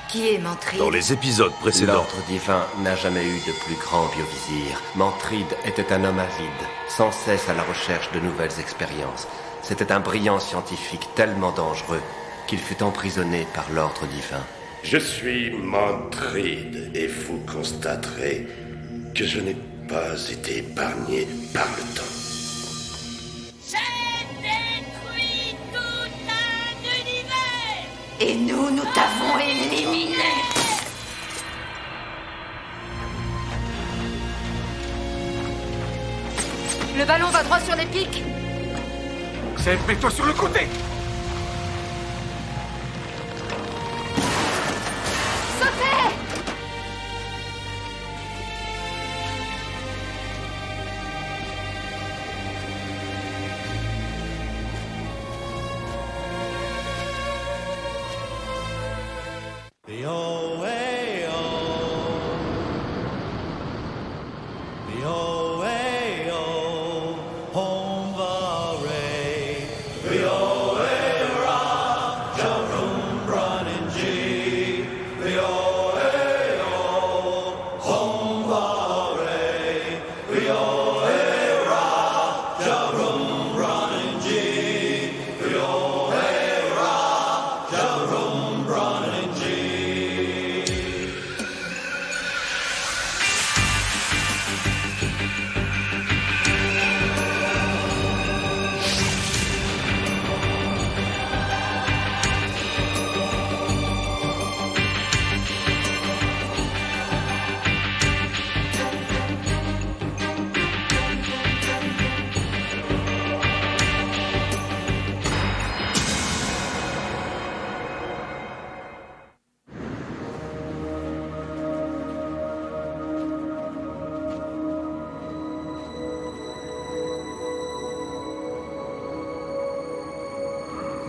Qui est Mantrid? Dans les épisodes précédents. L'ordre divin n'a jamais eu de plus grand biovizir. Mantrid était un homme avide, sans cesse à la recherche de nouvelles expériences. C'était un brillant scientifique tellement dangereux qu'il fut emprisonné par l'ordre divin. Je suis Mantrid et vous constaterez que je n'ai pas été épargné par le temps. J'ai détruit tout un univers. Et nous t'avons éliminé. Le ballon va droit sur les pics. Seth, mets-toi sur le côté. Sautez!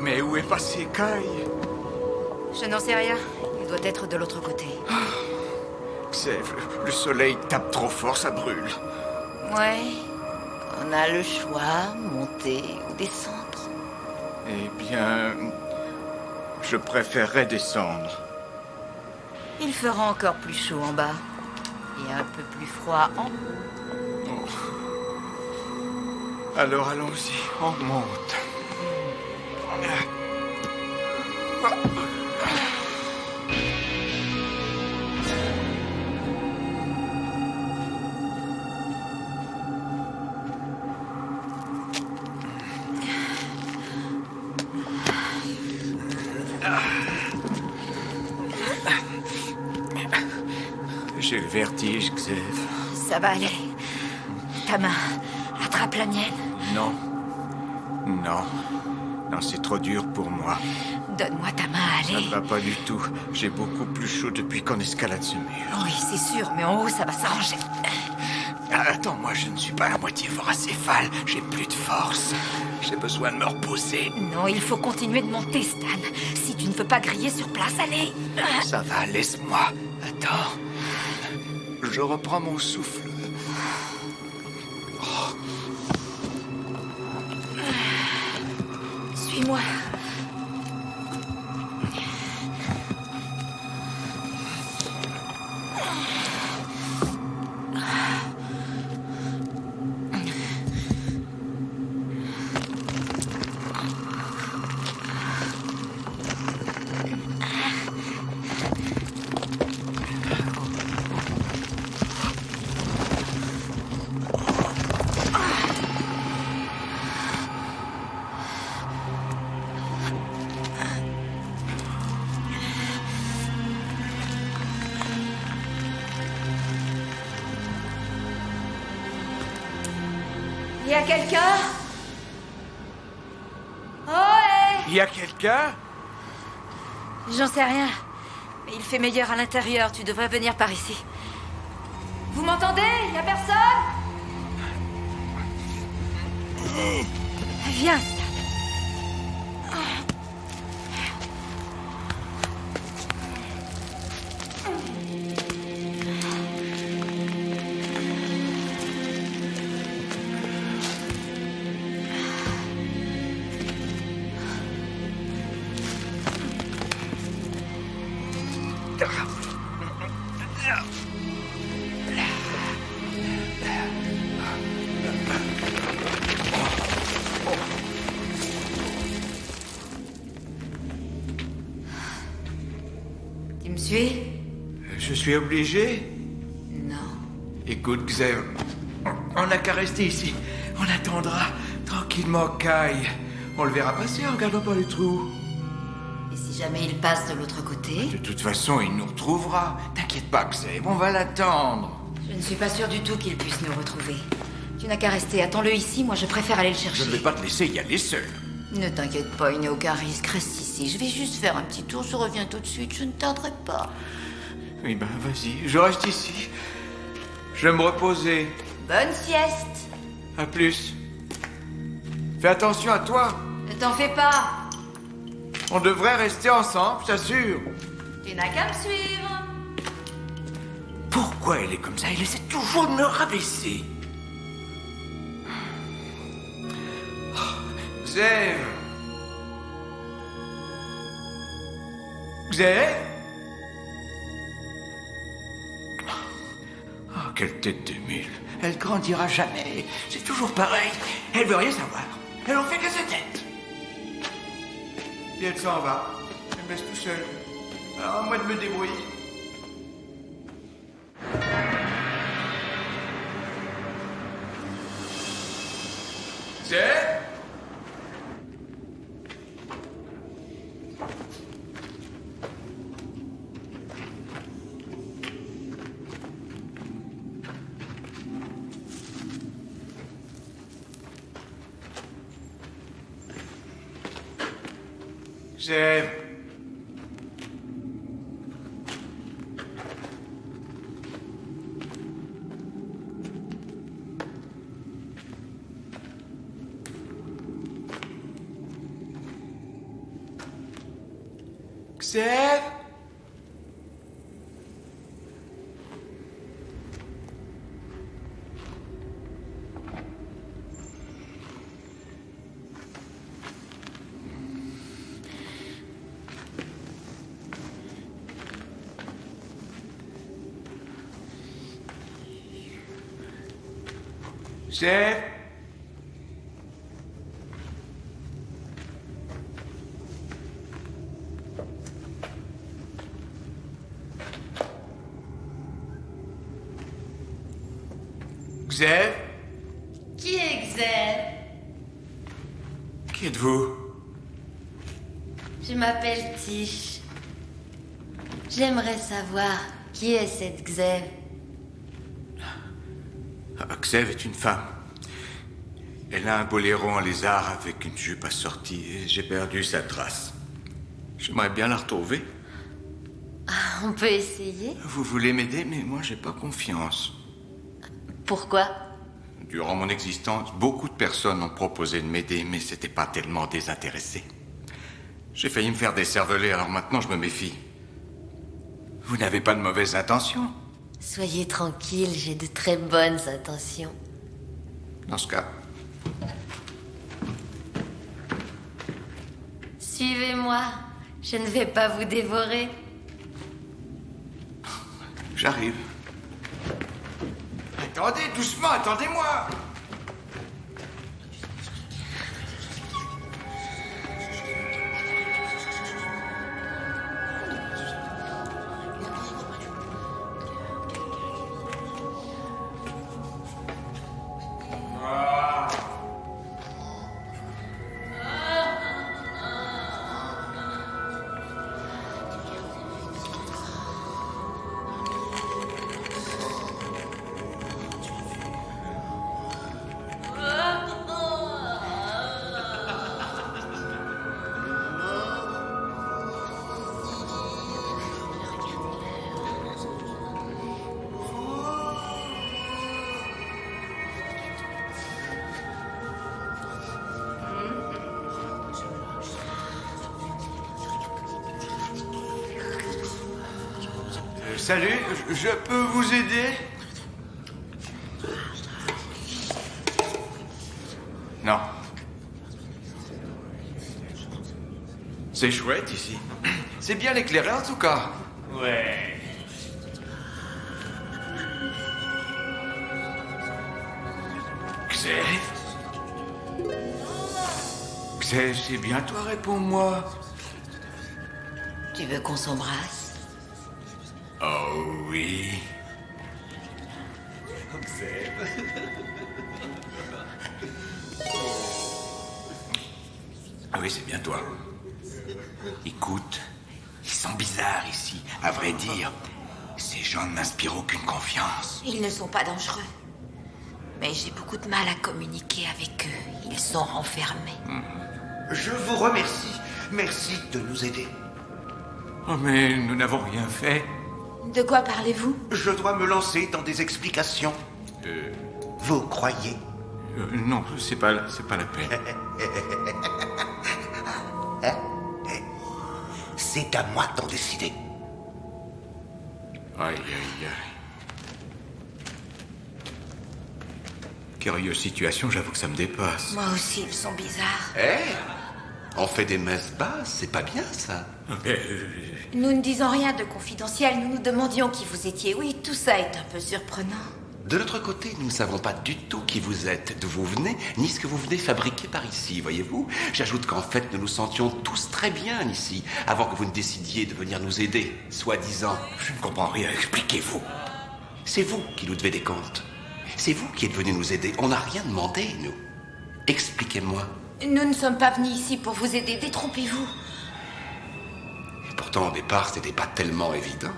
Mais où est passé Kai? Je n'en sais rien. Il doit être de l'autre côté. Xev, le soleil tape trop fort, ça brûle. Ouais. On a le choix, monter ou descendre. Eh bien, je préférerais descendre. Il fera encore plus chaud en bas. Et un peu plus froid en haut. Alors allons-y, on monte. J'ai le vertige, Xev. Ça va aller. Ta main, attrape la mienne. Non. Non. Non, c'est trop dur pour moi. Donne-moi ta main, Ça allez. ne va pas du tout. J'ai beaucoup plus chaud depuis qu'on escalade ce mur. Oui, c'est sûr, mais en haut, ça va s'arranger. Ah, attends, moi je ne suis pas à moitié voracéphale. J'ai plus de force. J'ai besoin de me reposer. Non, il faut continuer de monter, Stan. Si tu ne peux pas griller sur place, allez. Ça va, laisse-moi. Attends. Je reprends mon souffle. Suis-moi. Y a quelqu'un? Oh, Il y a quelqu'un? J'en sais rien. Mais il fait meilleur à l'intérieur. Tu devrais venir par ici. Vous m'entendez? Y a personne? Viens. Tu me suis? Je suis obligé? Non. Écoute, Xav, on n'a qu'à rester ici. On attendra tranquillement Kai. On le verra passer en regardant par les trous. Et si jamais il passe de l'autre côté? De toute façon, il nous retrouvera. T'inquiète pas, Xav, on va l'attendre. Je ne suis pas sûre du tout qu'il puisse nous retrouver. Tu n'as qu'à rester. Attends-le ici, moi je préfère aller le chercher. Je ne vais pas te laisser y aller seul. Ne t'inquiète pas, il n'y a aucun risque. Reste ici. Je vais juste faire un petit tour, je reviens tout de suite. Je ne tarderai pas. Oui, ben vas-y, je reste ici. Je vais me reposer. Bonne sieste. À plus. Fais attention à toi. Ne t'en fais pas. On devrait rester ensemble, j'assure. Tu n'as qu'à me suivre. Pourquoi elle est comme ça? Elle essaie toujours de me rabaisser. Xav. Xav? Oh, quelle tête de mule. Elle grandira jamais. C'est toujours pareil. Elle veut rien savoir. Elle en fait que sa tête. Et elle s'en va. Elle me laisse tout seul. Alors à moi de me débrouiller. Xav? Xav. Xav. Xav. Xav? Qui est Xav? Qui êtes-vous? Je m'appelle Tish. J'aimerais savoir qui est cette Xav. Xav est une femme. Elle a un boléro en lézard avec une jupe assortie et j'ai perdu sa trace. J'aimerais bien la retrouver. Ah, on peut essayer? Vous voulez m'aider, mais moi j'ai pas confiance. Pourquoi? Durant mon existence, beaucoup de personnes ont proposé de m'aider, mais c'était pas tellement désintéressé. J'ai failli me faire décerveler, alors maintenant je me méfie. Vous n'avez pas de mauvaises intentions? Soyez tranquille, j'ai de très bonnes intentions. Dans ce cas, Suivez-moi, je ne vais pas vous dévorer. j'arrive. Attendez, doucement, attendez-moi! Salut, je peux vous aider? Non. C'est chouette ici. C'est bien éclairé en tout cas. Ouais. Xer? Xer, c'est bien toi, réponds-moi. Tu veux qu'on s'embrasse? Oh oui. Xer. Ah oui, c'est bien toi. Écoute, ils sont bizarres ici. À vrai dire, ces gens ne m'inspirent aucune confiance. Ils ne sont pas dangereux. Mais j'ai beaucoup de mal à communiquer avec eux. Ils sont renfermés. Je vous remercie. Merci de nous aider. Oh, mais nous n'avons rien fait. De quoi parlez-vous? Je dois me lancer dans des explications. Vous croyez? Non, c'est pas la peine. C'est à moi d'en décider. Aïe, aïe, aïe. Curieuse situation, j'avoue que ça me dépasse. Moi aussi, ils sont bizarres. On fait des messes basses, c'est pas bien ça. Nous ne disons rien de confidentiel. Nous nous demandions qui vous étiez. Oui, tout ça est un peu surprenant. De notre côté, nous ne savons pas du tout qui vous êtes, d'où vous venez, ni ce que vous venez fabriquer par ici, voyez-vous. J'ajoute qu'en fait, nous nous sentions tous très bien ici, avant que vous ne décidiez de venir nous aider, soi-disant. Je ne comprends rien, expliquez-vous. C'est vous qui nous devez des comptes. C'est vous qui êtes venus nous aider. On n'a rien demandé, nous. Expliquez-moi. Nous ne sommes pas venus ici pour vous aider. Détrompez-vous. Et pourtant, au départ, c'était pas tellement évident.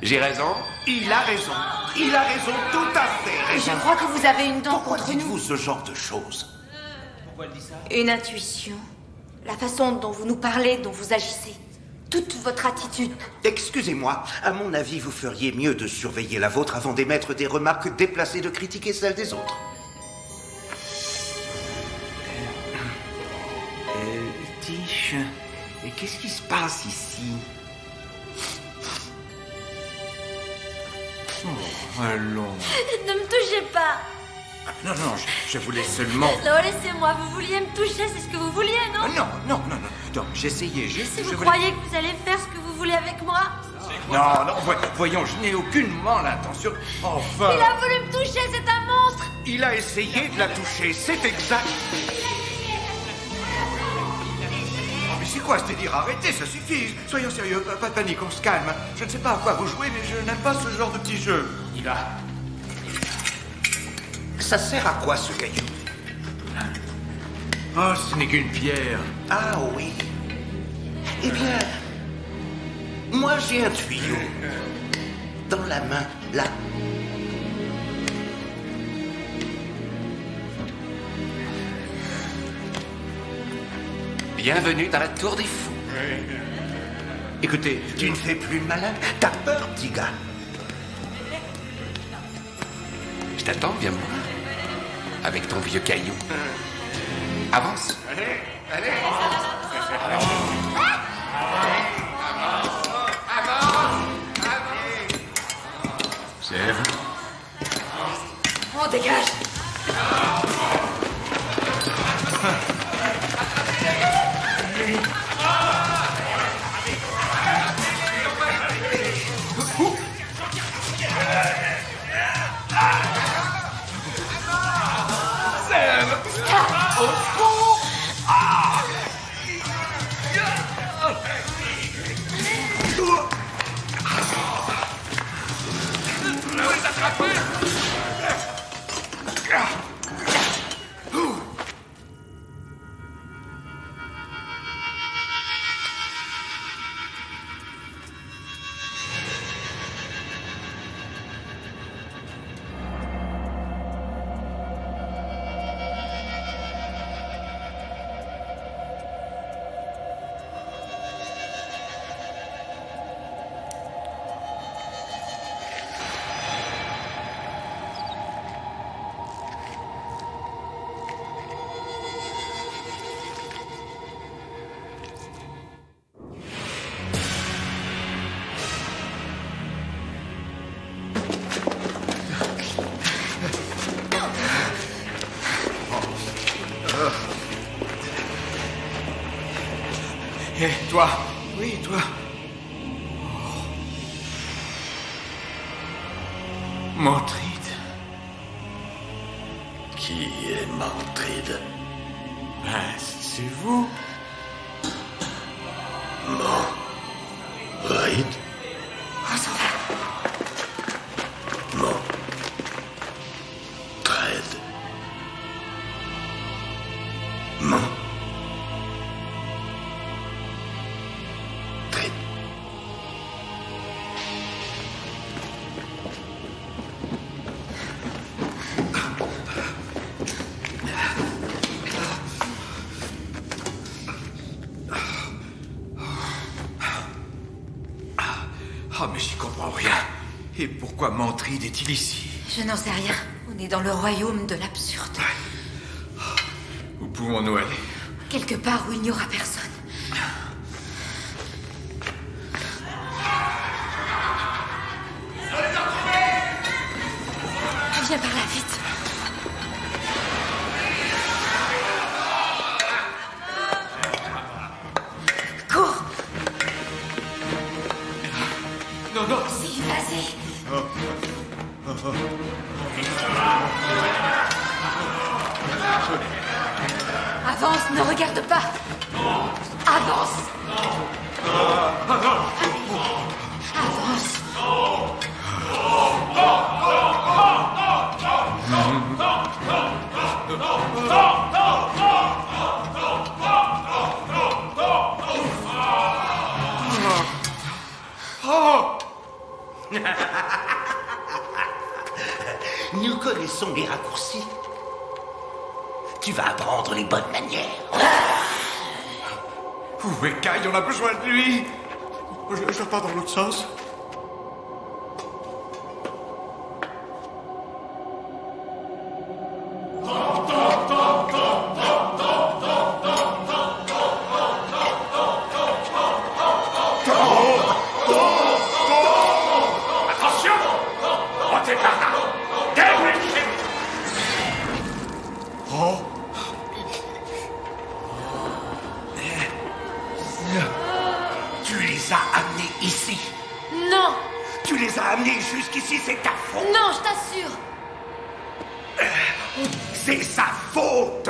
J'ai raison? Il a raison. Il a raison, tout à fait raison. Je crois que vous avez une dent Pourquoi contre dites-vous nous. ce genre de choses? Une intuition. La façon dont vous nous parlez, dont vous agissez. Toute votre attitude. Excusez-moi, à mon avis, vous feriez mieux de surveiller la vôtre avant d'émettre des remarques déplacées, de critiquer celles des autres. Tiche, et qu'est-ce qui se passe ici? Oh, allons. Ne me touchez pas. Non, je voulais seulement... Non, laissez-moi. Vous vouliez me toucher, c'est ce que vous vouliez, non? Non. Donc, j'essayais juste... Si vous je voulais- croyez que vous allez faire ce que vous voulez avec moi, Non, voyons, je n'ai aucunement l'intention... Enfin... il a voulu me toucher, c'est un monstre. Il a essayé de la toucher, c'est exact. Oh, mais c'est quoi ce délire? Arrêtez, ça suffit. Soyons sérieux, pas de panique, on se calme. Je ne sais pas à quoi vous jouez, mais je n'aime pas ce genre de petit jeu. Il a... Ça sert à quoi ce caillou? Oh, ce n'est qu'une pierre. Ah oui. Eh bien, moi j'ai un tuyau. Dans la main, là. Bienvenue dans la tour des fous. Écoutez, tu ne fais plus le malin. T'as peur, petit gars? Je t'attends, viens me voir. Avec ton vieux caillou. Avance. Sève. On dégage. Et toi? Oui, toi. Mantrid. Qui est Mantrid? Ben, c'est vous. Mantrid? On s'en va. Mantrid. Mantrid. Ah, mais j'y comprends rien. Et pourquoi Mantrid est-il ici? Je n'en sais rien. On est dans le royaume de l'absurde. Où pouvons-nous aller? Quelque part où il n'y aura personne. Viens par là, vite. Cours. Non, non. Si, vas-y. Avance, ne regarde pas. Avance. Avance. Nous connaissons les raccourcis. Tu vas apprendre les bonnes manières. Où est Kai? On a besoin de lui. Je pars dans l'autre sens. Attention! Montez par là! Dépêchez-vous! Tu les as amenés ici. Non, Tu les as amenés jusqu'ici, c'est ta faute. non, je t'assure. C'est sa faute.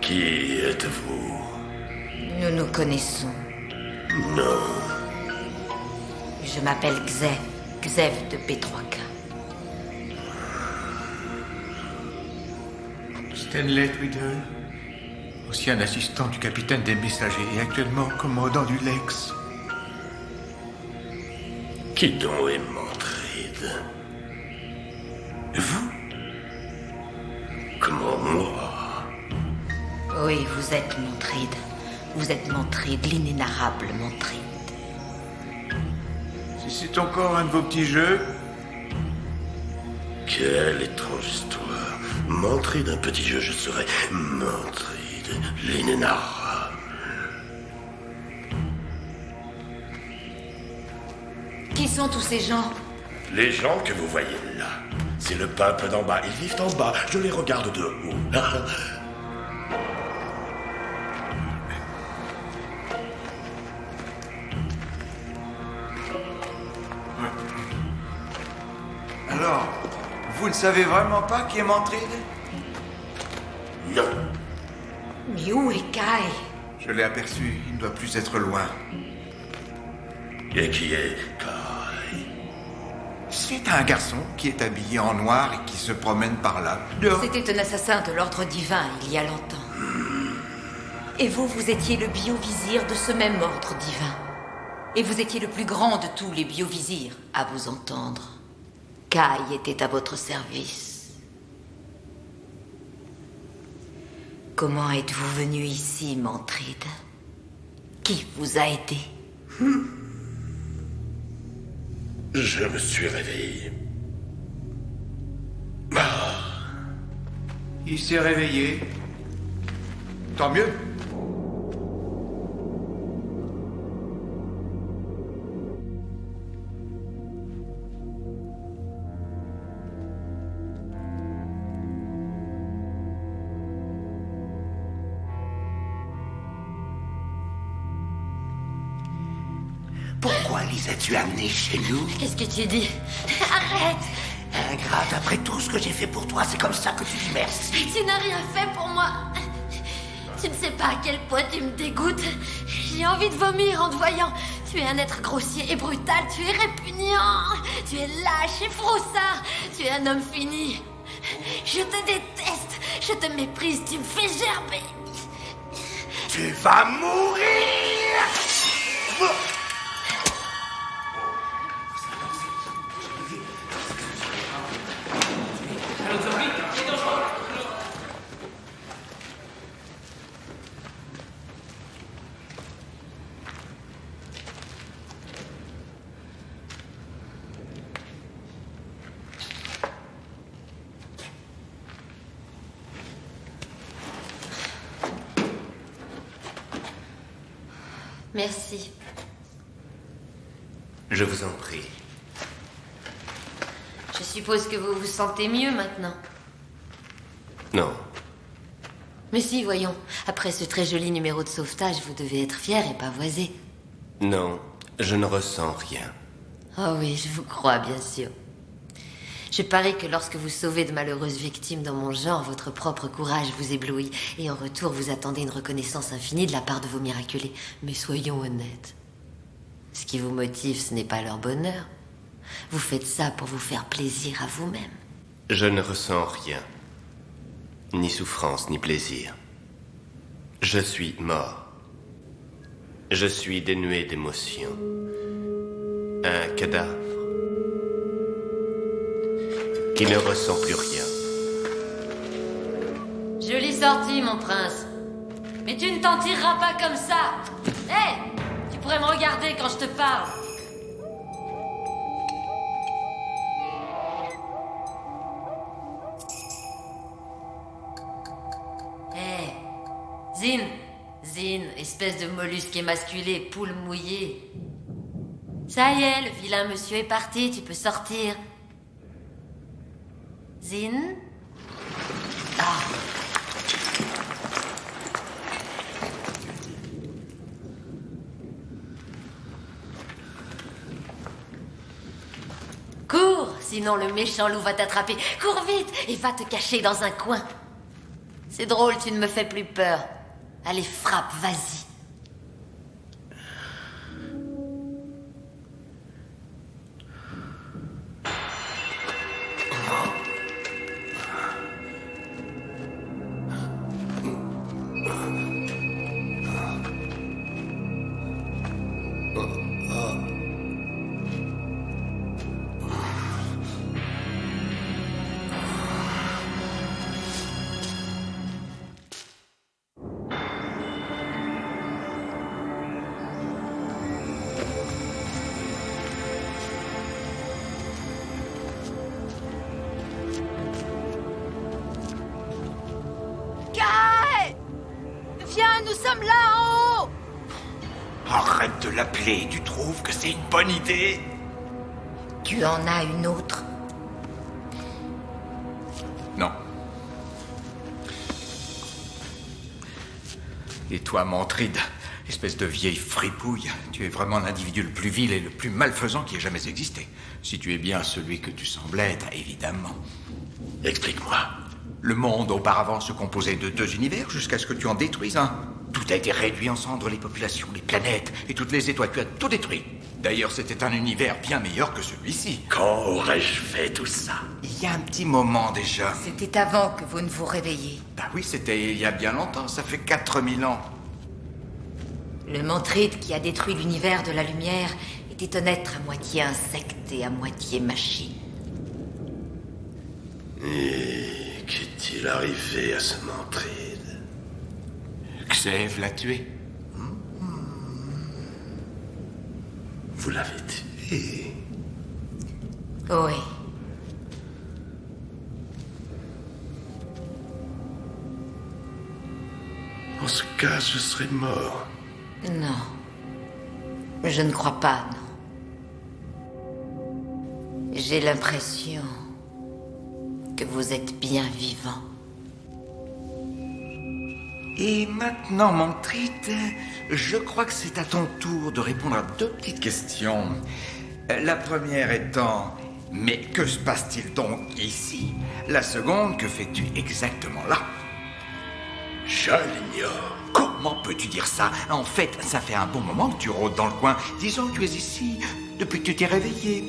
Qui êtes-vous? Nous nous connaissons. Non. Je m'appelle Xev. Xev de P3K. Stanley Twiddle, ancien assistant du capitaine des messagers et actuellement commandant du Lex. Qui donc est Mantrid? Vous? Comment moi? Oui, vous êtes Mantrid. Vous êtes Mantrid, l'inénarrable Mantrid. Si c'est encore un de vos petits jeux, Quelle étrange histoire. Mantrid, un petit jeu, je serais Mantrid, l'inénarrable. Qui sont tous ces gens? Les gens que vous voyez là, c'est le peuple d'en bas. Ils vivent en bas, je les regarde de haut. Alors, vous ne savez vraiment pas qui est Mantrid? Non. Mais où est Kai? Je l'ai aperçu, il ne doit plus être loin. Et qui est Kai? C'est un garçon qui est habillé en noir et qui se promène par là. Dehors. C'était un assassin de l'ordre divin il y a longtemps. Et vous, vous étiez le biovizir de ce même ordre divin. Et vous étiez le plus grand de tous les biovizirs, à vous entendre. Kai était à votre service. Comment êtes-vous venu ici, Mantrid? Qui vous a aidé? Je me suis réveillé. Il s'est réveillé. Tant mieux. Pourquoi les as-tu amenés chez nous? Qu'est-ce que tu dis? Arrête! Ingrate, après tout ce que j'ai fait pour toi, c'est comme ça que tu dis merci. Tu n'as rien fait pour moi. Tu ne sais pas à quel point tu me dégoûtes. J'ai envie de vomir en te voyant. Tu es un être grossier et brutal. Tu es répugnant. Tu es lâche et froussard. Tu es un homme fini. Je te déteste. Je te méprise. Tu me fais gerber. Tu vas mourir! Merci. Je vous en prie. Je suppose que vous vous sentez mieux maintenant. Non. Mais si, voyons. Après ce très joli numéro de sauvetage, vous devez être fier et pavoisé. Non, je ne ressens rien. Oh oui, je vous crois, bien sûr. Je parie que lorsque vous sauvez de malheureuses victimes dans mon genre, votre propre courage vous éblouit. Et en retour, vous attendez une reconnaissance infinie de la part de vos miraculés. Mais soyons honnêtes. Ce qui vous motive, ce n'est pas leur bonheur. Vous faites ça pour vous faire plaisir à vous-même. Je ne ressens rien. Ni souffrance, ni plaisir. Je suis mort. Je suis dénué d'émotion. Un cadavre qui ne ressent plus rien. Jolie sortie, mon prince. Mais tu ne t'en tireras pas comme ça. Hé, tu pourrais me regarder quand je te parle. Hé, Zin, espèce de mollusque émasculé, poule mouillée. Ça y est, le vilain monsieur est parti, tu peux sortir. Zin? Ah. Cours, sinon le méchant loup va t'attraper. Cours vite et va te cacher dans un coin. C'est drôle, tu ne me fais plus peur. Allez, frappe, vas-y. Nous sommes là en haut! Arrête de l'appeler, tu trouves que c'est une bonne idée? Tu en as une autre? Non. Et toi, Mantride, espèce de vieille fripouille, tu es vraiment l'individu le plus vil et le plus malfaisant qui ait jamais existé. Si tu es bien celui que tu semblais être, évidemment. Explique-moi. Le monde auparavant se composait de 2 univers jusqu'à ce que tu en détruises un. Tout a été réduit en cendres, les populations, les planètes et toutes les étoiles. Tu as tout détruit. D'ailleurs, c'était un univers bien meilleur que celui-ci. Quand aurais-je fait tout ça? Il y a un petit moment déjà. C'était avant que vous ne vous réveilliez. Bah oui, c'était il y a bien longtemps. Ça fait 4000 ans. Le Mantride qui a détruit l'univers de la lumière était un être à moitié insecte et à moitié machine. Et qu'est-il arrivé à ce Mantride? Xève l'a tué. Vous l'avez tué? Oui. En ce cas, je serais mort. Non. Je ne crois pas, non. J'ai l'impression que vous êtes bien vivant. Et maintenant, Manfred, je crois que c'est à ton tour de répondre à 2 petites questions. La première étant, mais que se passe-t-il donc ici? La seconde, que fais-tu exactement là? Je l'ignore. Comment peux-tu dire ça? En fait, ça fait un bon moment que tu rôdes dans le coin. Disons que tu es ici depuis que tu t'es réveillé.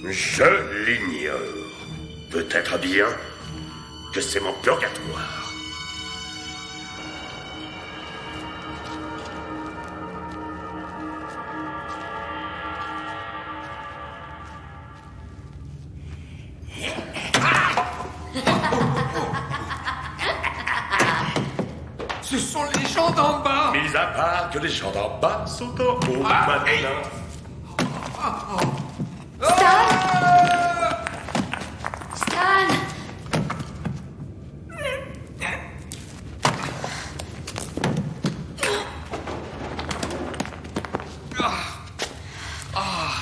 Je l'ignore. Peut-être bien que c'est mon purgatoire. Ce sont les gens d'en bas! Mis à part que les gens d'en bas sont en haut maintenant. Stan!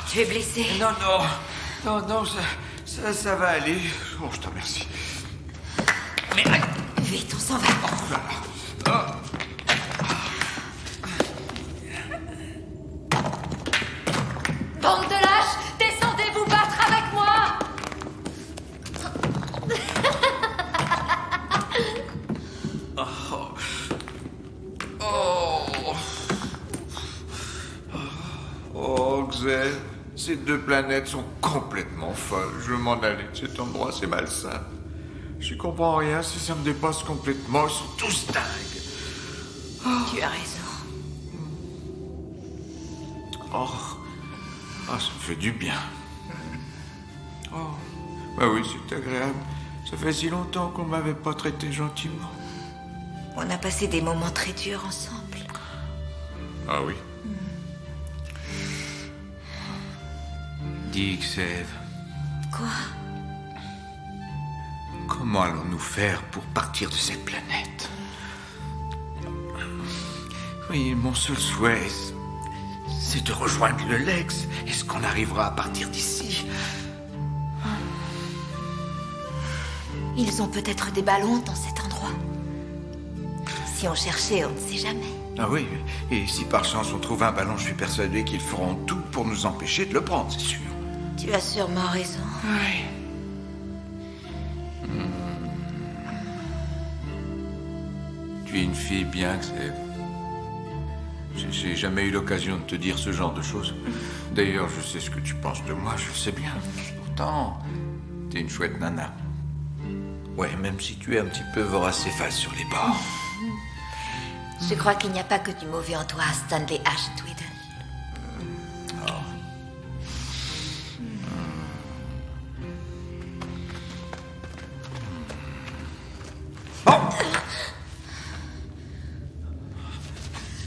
Tu es blessé. Non, ça va aller. Oh, je te remercie. Mais... Vite, on s'en va. Bande de lâches, descendez vous battre avec moi! Oh, Xel, ces 2 planètes sont complètement folles. Je veux m'en aller de cet endroit, c'est malsain. Je comprends rien, si ça me dépasse complètement, ils sont tous dingues. Tu as raison. Oh, ça me fait du bien. Oh, bah oui, c'est agréable. Ça fait si longtemps qu'on m'avait pas traité gentiment. On a passé des moments très durs ensemble. Ah oui. Dis, Xev, Quoi? comment allons-nous faire pour partir de cette planète? Oui, mon seul souhait, c'est de rejoindre le Lex. Est-ce qu'on arrivera à partir d'ici? Ils ont peut-être des ballons dans cet endroit. Si on cherchait, on ne sait jamais. Ah oui, et si par chance on trouve un ballon, je suis persuadé qu'ils feront tout pour nous empêcher de le prendre, c'est sûr. Tu as sûrement raison. Oui. Tu es une fille bien, Xev. J'ai jamais eu l'occasion de te dire ce genre de choses. D'ailleurs, je sais ce que tu penses de moi, je le sais bien. Pourtant, t'es une chouette nana. Ouais, même si tu es un petit peu voracéphale sur les bords. Je crois qu'il n'y a pas que du mauvais en toi, Stanley H. Tweedle.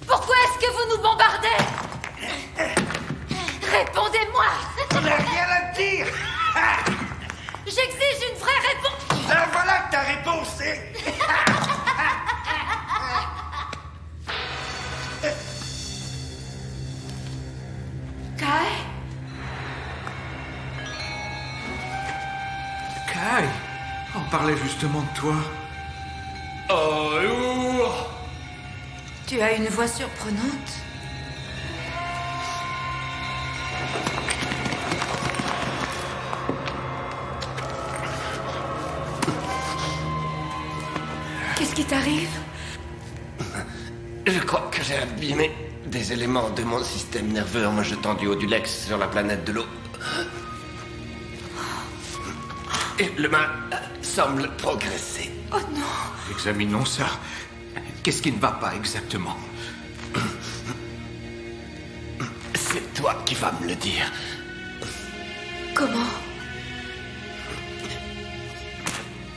Pourquoi est-ce que vous nous bombardez? Répondez-moi! On n'a rien à te dire. J'exige une vraie réponse! Voilà que ta réponse est... Kai? Kai, on parlait justement de toi. Oh, lourd. Tu as une voix surprenante. Qu'est-ce qui t'arrive? Je crois que j'ai abîmé des éléments de mon système nerveux en me jetant du haut du Lex sur la planète de l'eau. Et le mal semble progresser. Oh non! Examinons ça. Qu'est-ce qui ne va pas exactement? C'est toi qui vas me le dire. Comment?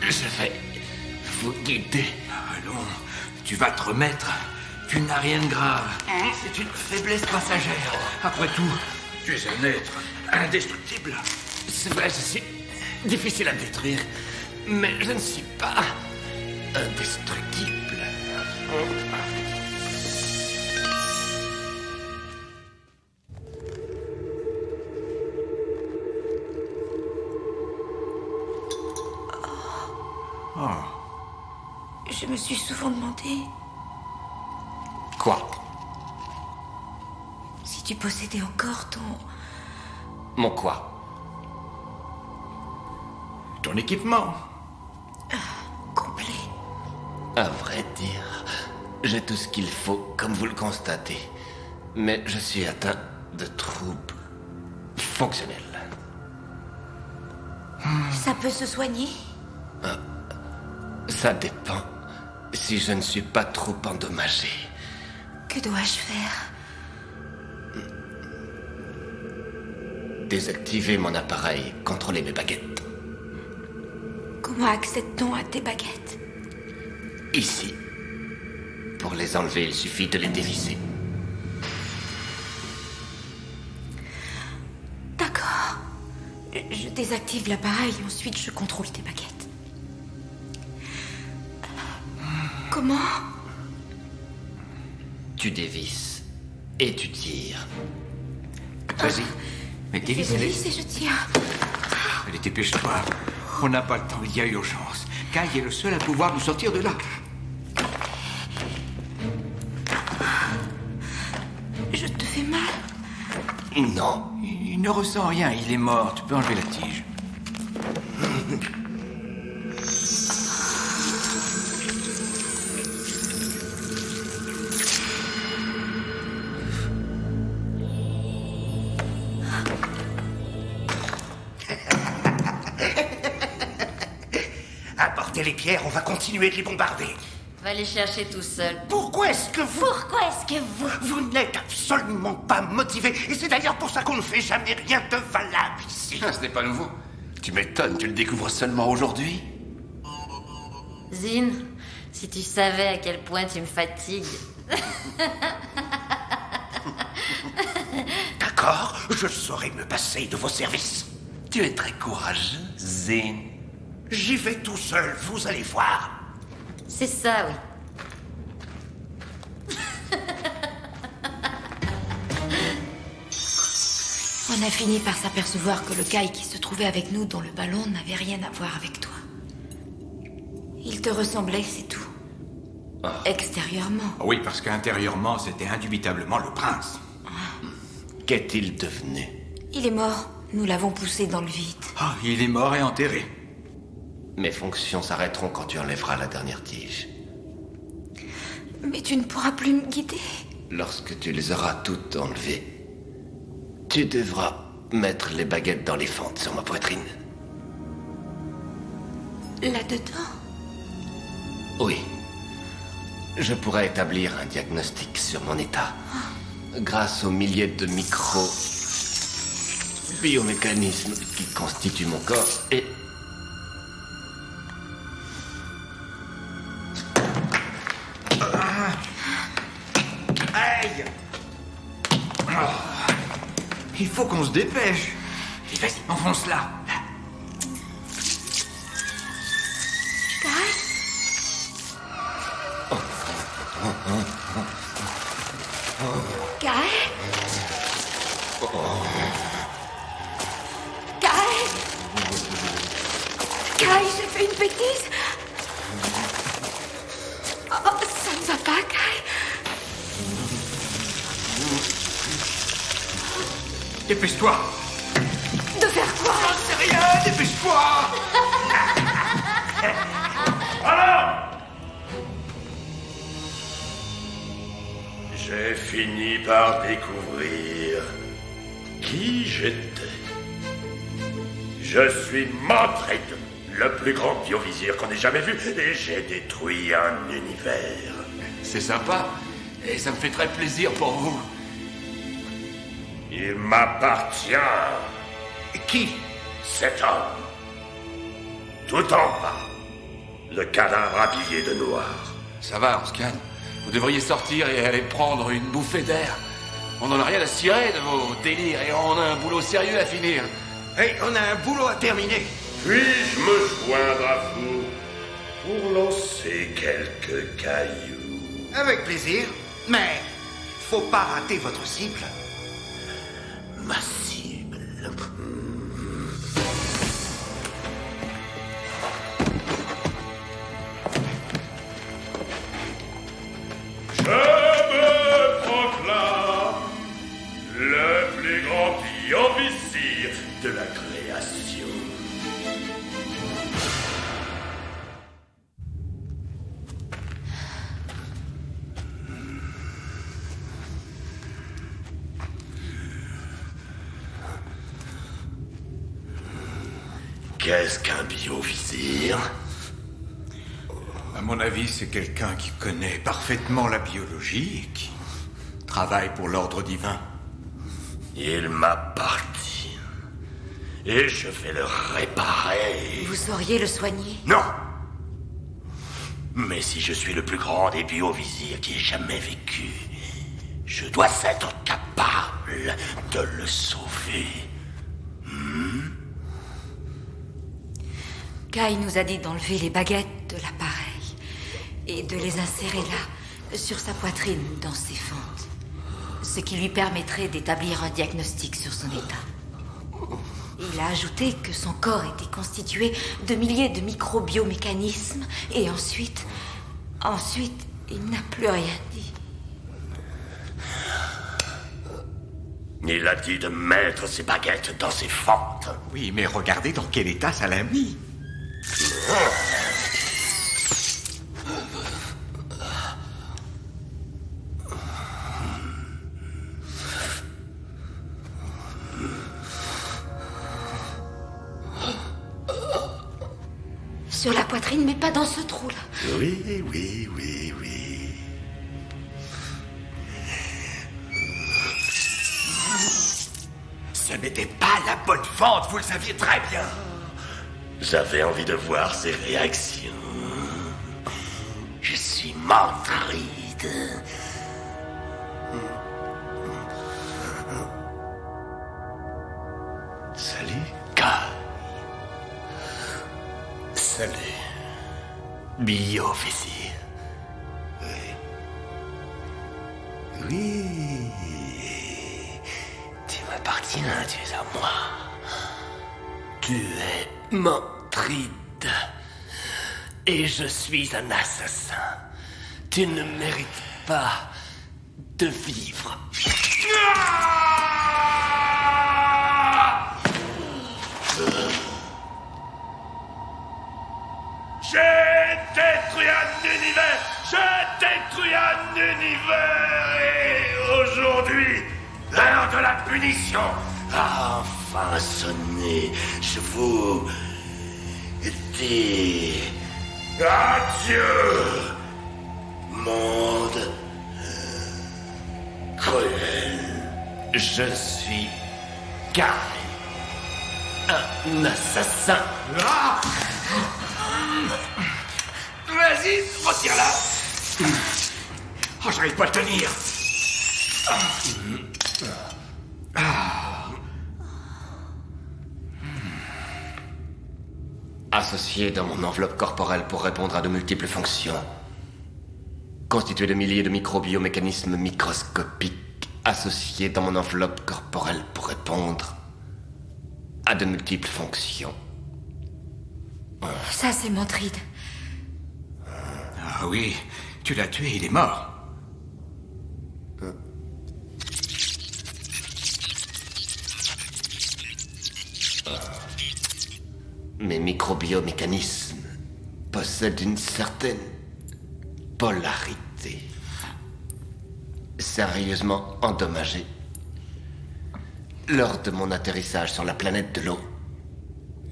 Je vais vous guider. Allons, tu vas te remettre. Tu n'as rien de grave. C'est une faiblesse passagère. Après tout, tu es un être indestructible. C'est vrai, je suis difficile à détruire, mais je ne suis pas indestructible. Je me suis souvent demandé Quoi? Si tu possédais encore Mon quoi? Ton équipement. complet. À vrai dire, j'ai tout ce qu'il faut, comme vous le constatez. Mais je suis atteint de troubles fonctionnels. Ça peut se soigner? Ça dépend. Si je ne suis pas trop endommagé. Que dois-je faire? Désactiver mon appareil, contrôler mes baguettes. Comment accède-t-on à tes baguettes? Ici. Pour les enlever, il suffit de les dévisser. D'accord. Je désactive l'appareil et ensuite je contrôle tes baguettes. Comment? Tu dévisses et tu tires. Vas-y, mets tes vis. Et je tire. Allez, dépêche-toi. On n'a pas le temps, il y a urgence. Kai est le seul à pouvoir nous sortir de là. Je te fais mal? Non. Il ne ressent rien, il est mort. Tu peux enlever la tige. Apportez les pierres, on va continuer de les bombarder. Va les chercher tout seul. Pourquoi est-ce que vous... Pourquoi est-ce que Vous n'êtes absolument pas motivé. Et c'est d'ailleurs pour ça qu'on ne fait jamais rien de valable ici. Ah, ce n'est pas nouveau. Tu m'étonnes, tu le découvres seulement aujourd'hui. Zine, si tu savais à quel point tu me fatigues. D'accord, je saurai me passer de vos services. Tu es très courageux, Zin. J'y vais tout seul, vous allez voir. C'est ça, oui. On a fini par s'apercevoir que le Kai qui se trouvait avec nous dans le ballon n'avait rien à voir avec toi. Il te ressemblait, c'est tout. Extérieurement. Oui, parce qu'intérieurement, c'était indubitablement le prince. Qu'est-il devenu? Il est mort. Nous l'avons poussé dans le vide. Ah, il est mort et enterré. Mes fonctions s'arrêteront quand tu enlèveras la dernière tige. Mais tu ne pourras plus me guider. Lorsque tu les auras toutes enlevées, tu devras mettre les baguettes dans les fentes sur ma poitrine. Là-dedans? Oui. Je pourrai établir un diagnostic sur mon état. Grâce aux milliers de biomécanismes qui constituent mon corps et... Aïe! Il faut qu'on se dépêche. Vas-y, enfonce-la. Kai? Kai? Kai? Kai, j'ai fait une bêtise. Oh, ça ne va pas, Kai. Dépêche-toi. De faire quoi? J'en sais rien, dépêche-toi. J'ai fini par découvrir qui j'étais. Je suis Mantrid, le plus grand biovizir qu'on ait jamais vu, et j'ai détruit un univers. C'est sympa. Et ça me fait très plaisir pour vous. Il m'appartient, Qui? cet homme. Tout en bas, le cadavre habillé de noir. Ça va, on se calme. Vous devriez sortir et aller prendre une bouffée d'air. On n'en a rien à cirer de vos délires et on a un boulot sérieux à finir. Hey, on a un boulot à terminer. Puis-je me joindre à vous pour lancer quelques cailloux? Avec plaisir, mais faut pas rater votre cible. Ma cible. Je me vizir de la création. Qu'est-ce qu'un biovizir? À mon avis, c'est quelqu'un qui connaît parfaitement la biologie et qui travaille pour l'ordre divin. Il m'appartient. Et je vais le réparer. Vous sauriez le soigner? Non! Mais si je suis le plus grand des biovizirs qui ait jamais vécu, je dois être capable de le sauver. Kai nous a dit d'enlever les baguettes de l'appareil et de les insérer là, sur sa poitrine, dans ses fentes. Ce qui lui permettrait d'établir un diagnostic sur son état. Il a ajouté que son corps était constitué de milliers de microbiomécanismes et ensuite, il n'a plus rien dit. Il a dit de mettre ses baguettes dans ses fentes. Oui, mais regardez dans quel état ça l'a mis. Sur la poitrine, mais pas dans ce trou-là. Oui. Ce n'était pas la bonne fente, vous le saviez très bien. J'avais envie de voir ses réactions. Je suis Mantride. Salut, Kai. Salut, biovizir. Oui. Tu m'appartiens, tu es à moi. Tu es Mantride. Et je suis un assassin. Tu ne mérites pas de vivre. J'ai détruit un univers. J'ai détruit un univers. Et aujourd'hui, l'heure de la punition a enfin sonné. Je vous dis adieu, monde cruel. Je suis Kai, un assassin. Vas-y, retire-la. Oh, j'arrive pas à tenir. Associé dans mon enveloppe corporelle pour répondre à de multiples fonctions. Constitué de milliers de microbiomécanismes microscopiques, associés dans mon enveloppe corporelle pour répondre à de multiples fonctions. Ça, c'est Mantride. Ah oui, tu l'as tué, il est mort. Mes microbiomécanismes possèdent une certaine polarité. Sérieusement endommagé lors de mon atterrissage sur la planète de l'eau.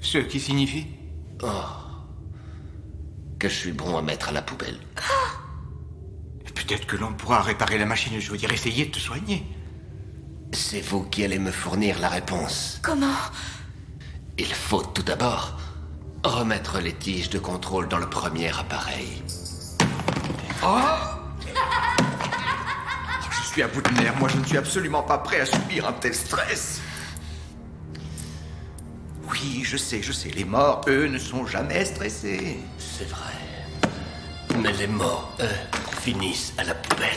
Ce qui signifie? Que je suis bon à mettre à la poubelle. Peut-être que l'on pourra réparer la machine, je veux dire essayer de te soigner. C'est vous qui allez me fournir la réponse. Comment? Il faut tout d'abord remettre les tiges de contrôle dans le premier appareil. Je suis à bout de nerfs, moi je ne suis absolument pas prêt à subir un tel stress. Oui, je sais, les morts, eux, ne sont jamais stressés. C'est vrai. Mais les morts, eux, finissent à la poubelle.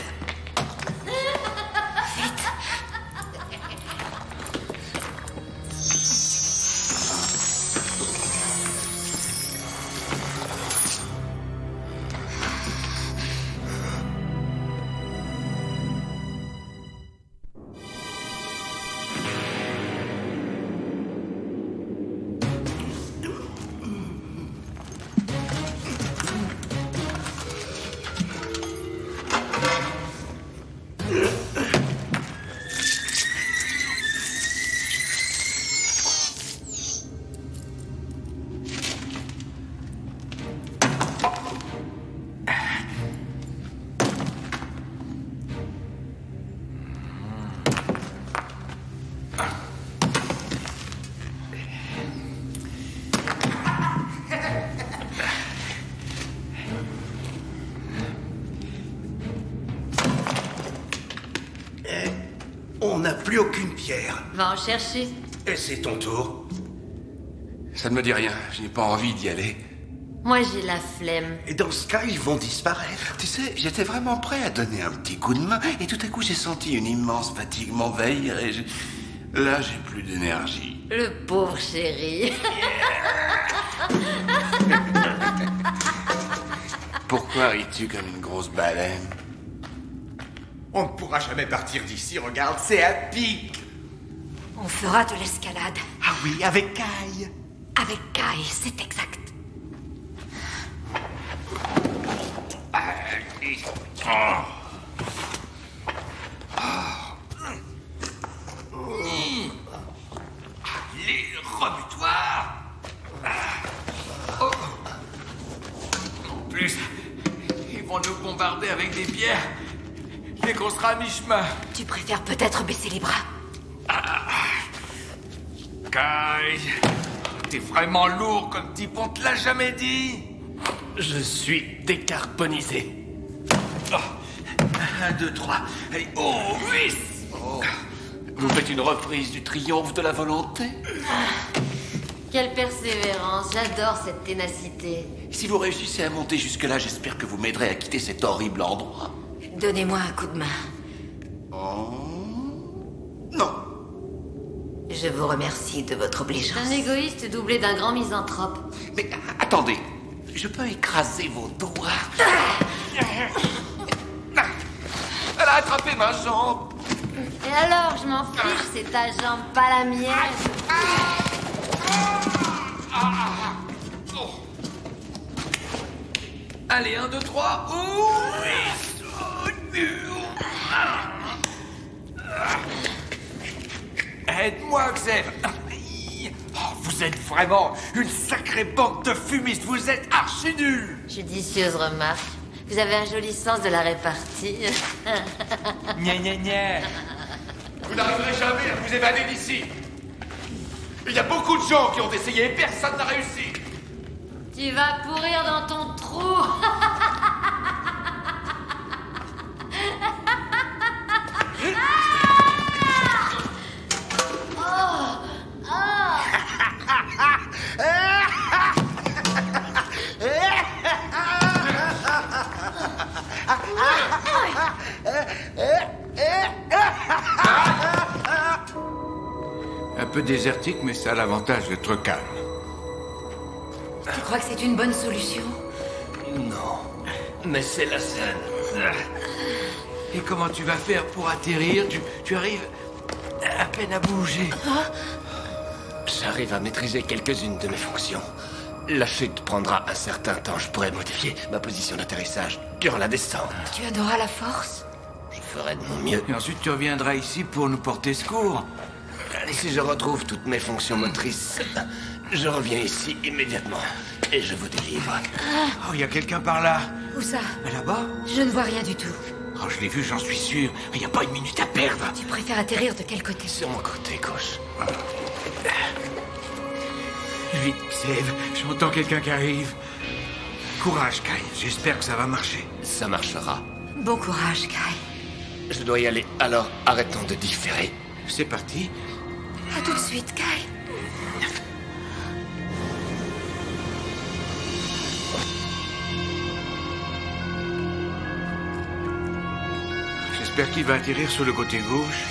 n'a plus aucune pierre. Va en chercher. Et c'est ton tour. Ça ne me dit rien, je n'ai pas envie d'y aller. Moi, j'ai la flemme. Et dans ce cas, ils vont disparaître. Tu sais, j'étais vraiment prêt à donner un petit coup de main, et tout à coup j'ai senti une immense fatigue m'envahir, et là j'ai plus d'énergie. Le pauvre chéri. Pourquoi ris-tu comme une grosse baleine? On ne pourra jamais partir d'ici, regarde, c'est à pic. On fera de l'escalade. Ah oui, avec Kai. Avec Kai, c'est exact. Les rebutoirs. Oh. En plus, ils vont nous bombarder avec des pierres dès qu'on sera à mi-chemin. Tu préfères peut-être baisser les bras. Kai, t'es vraiment lourd comme type, on te l'a jamais dit. Je suis décarbonisé. 1, 2, 3. Allez, oh, oui. Vous faites une reprise du triomphe de la volonté? Quelle persévérance, j'adore cette ténacité. Si vous réussissez à monter jusque-là, j'espère que vous m'aiderez à quitter cet horrible endroit. Donnez-moi un coup de main. Non. Je vous remercie de votre Un obligeance. égoïste doublé d'un grand misanthrope. Mais attendez, je peux écraser vos doigts? Elle a attrapé ma jambe. Et alors, je m'en fiche, c'est ta jambe, pas la mienne. Allez, 1, 2, 3. Oh, aide-moi, Xev. Oh, vous êtes vraiment une sacrée bande de fumistes. Vous êtes archi nuls. Judicieuse remarque. Vous avez un joli sens de la répartie. Gna gna gna. Vous n'arriverez jamais à vous évader d'ici. Il y a beaucoup de gens qui ont essayé et personne n'a réussi. Tu vas pourrir dans ton trou. Un peu désertique, mais ça a l'avantage d'être calme. Tu crois que c'est une bonne solution? Non, mais c'est la seule. Et comment tu vas faire pour atterrir? Tu arrives à peine à bouger. J'arrive à maîtriser quelques-unes de mes fonctions. La chute prendra un certain temps. Je pourrais modifier ma position d'atterrissage durant la descente. Tu adoras la force? Je ferai de mon mieux. Et ensuite, tu reviendras ici pour nous porter secours. Si je retrouve toutes mes fonctions motrices, je reviens ici immédiatement et je vous délivre. Oh, il y a quelqu'un par là. Où ça? Là-bas? Je ne vois rien du tout. Oh, je l'ai vu, j'en suis sûr. Il n'y a pas une minute à perdre. Tu préfères atterrir de quel côté? Sur mon côté gauche. Vite, Sève, j'entends quelqu'un qui arrive. Courage, Kai. J'espère que ça va marcher. Ça marchera. Bon courage, Kai. Je dois y aller, alors arrêtons de différer. C'est parti. À tout de suite, Kai. J'espère qu'il va atterrir sur le côté gauche.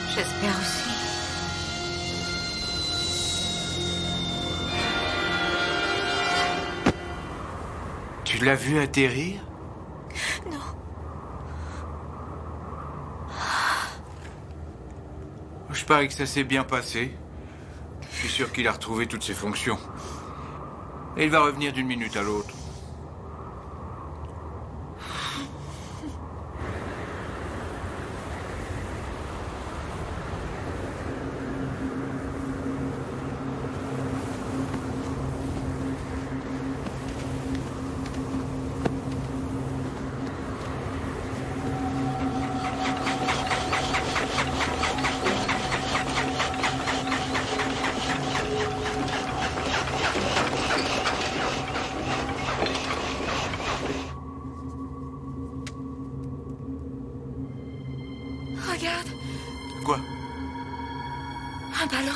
J'espère aussi. Tu l'as vu atterrir? Non. Je parie que ça s'est bien passé. Je suis sûr qu'il a retrouvé toutes ses fonctions. Et il va revenir d'une minute à l'autre. Regarde. Quoi? un ballon.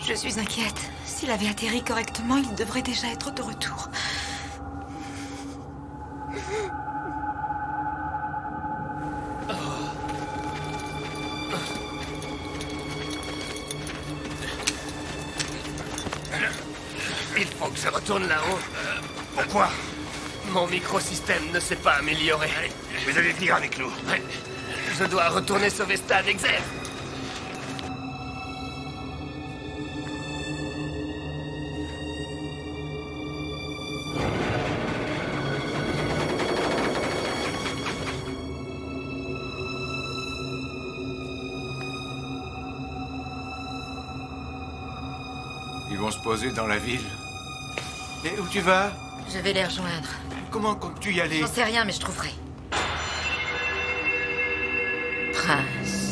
Je suis inquiète. S'il avait atterri correctement, il devrait déjà être de retour. Il faut que je retourne là-haut. Pourquoi? Mon microsystème ne s'est pas amélioré. Vous allez venir avec nous. Je dois retourner sauver Stan et Xer. Ils vont se poser dans la ville. Et où tu vas? Je vais les rejoindre. Comment comptes-tu y aller? J'en sais rien, mais je trouverai. Prince.